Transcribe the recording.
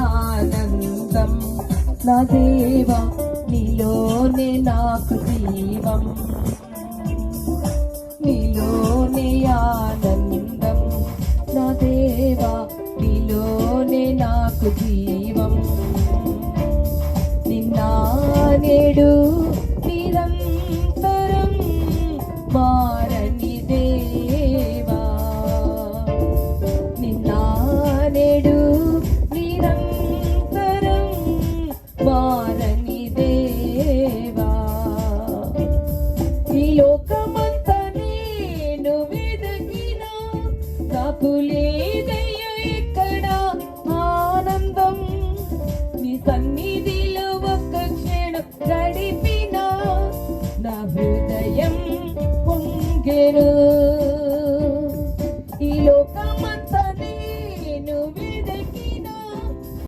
ఆనందం నా దేవా నీలోనే నాకు జీవం, నీలోనే ఆనందం నా దేవా నీలోనే నాకు జీవం. నిన్న నేడు నిరంతరం మారని దేవా, నిన్న నేడు నిరంతరం మారని దేవా. ఈ లోకమంతా నేను వెదకినా నాకు లేదయ్యా ఎక్కడ ఆనందం, నీ సన్నిధిలో ఒక్క క్షణం గడిపినా నా హృదయం పొంగెను.